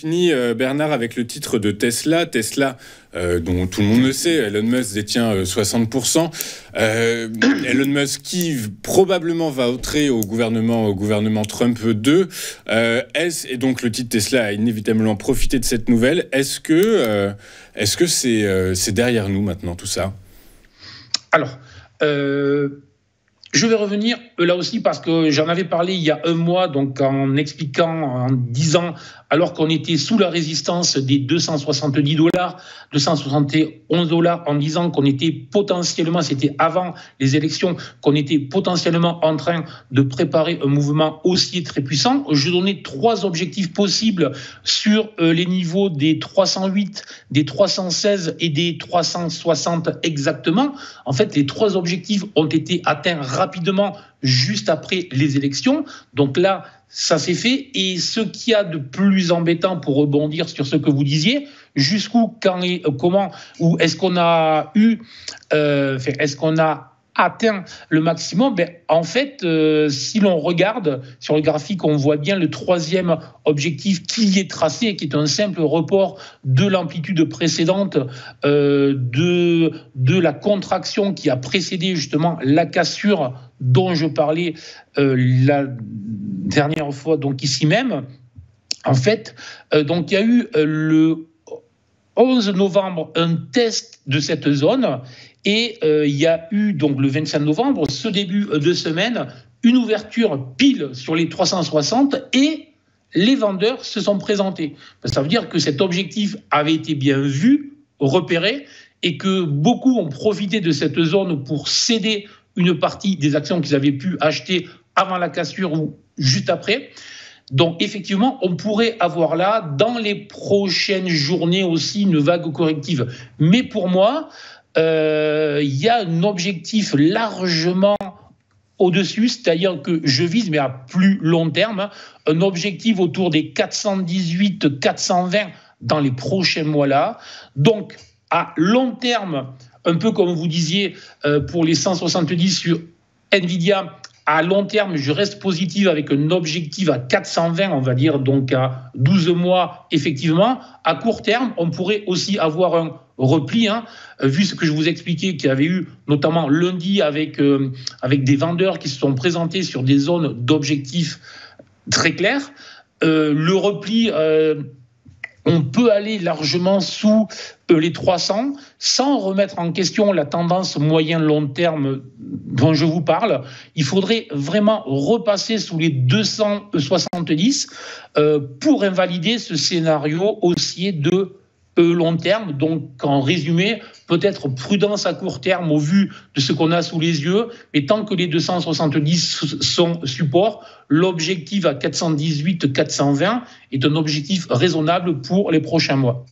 fini, Bernard, avec le titre de Tesla. Tesla, dont tout le monde le sait, Elon Musk détient 60%. Elon Musk qui probablement va entrer au gouvernement Trump 2. Et donc le titre Tesla a inévitablement profité de cette nouvelle. Est-ce que c'est derrière nous maintenant tout ça ? Alors, je vais revenir là aussi parce que j'en avais parlé il y a un mois, donc en expliquant, en disant, alors qu'on était sous la résistance des $270, $271, en disant qu'on était potentiellement, c'était avant les élections, qu'on était potentiellement en train de préparer un mouvement haussier très puissant. Je donnais 3 objectifs possibles sur les niveaux des 308, des 316 et des 360 exactement. En fait, les 3 objectifs ont été atteints rapidement juste après les élections. Donc là, ça s'est fait. Et ce qu'il y a de plus embêtant, pour rebondir sur ce que vous disiez, jusqu'où, quand et comment, ou est-ce qu'on a est-ce qu'on a atteint le maximum? En fait, si l'on regarde sur le graphique, on voit bien le 3e objectif qui est tracé, qui est un simple report de l'amplitude précédente de la contraction qui a précédé justement la cassure dont je parlais la dernière fois, donc ici même. En fait, donc il y a eu le 11 novembre un test de cette zone. Et il y a eu donc le 25 novembre, ce début de semaine, une ouverture pile sur les 360 et les vendeurs se sont présentés. Ça veut dire que cet objectif avait été bien vu, repéré, et que beaucoup ont profité de cette zone pour céder une partie des actions qu'ils avaient pu acheter avant la cassure ou juste après. Donc effectivement, on pourrait avoir là, dans les prochaines journées aussi, une vague corrective. Mais pour moi, il y a un objectif largement au-dessus, c'est-à-dire que je vise, mais à plus long terme, un objectif autour des 418, 420 dans les prochains mois-là. Donc, à long terme, un peu comme vous disiez, pour les 170 sur Nvidia, à long terme, je reste positif avec un objectif à 420, on va dire, donc à 12 mois, effectivement. À court terme, on pourrait aussi avoir un repli, vu ce que je vous expliquais, qu'il y avait eu notamment lundi avec des vendeurs qui se sont présentés sur des zones d'objectifs très clairs. Le repli, on peut aller largement sous les 300 sans remettre en question la tendance moyen-long terme dont je vous parle. Il faudrait vraiment repasser sous les 270 pour invalider ce scénario haussier de long terme. Donc, en résumé, peut-être prudence à court terme au vu de ce qu'on a sous les yeux, mais tant que les 270 sont support, l'objectif à 418, 420 est un objectif raisonnable pour les prochains mois.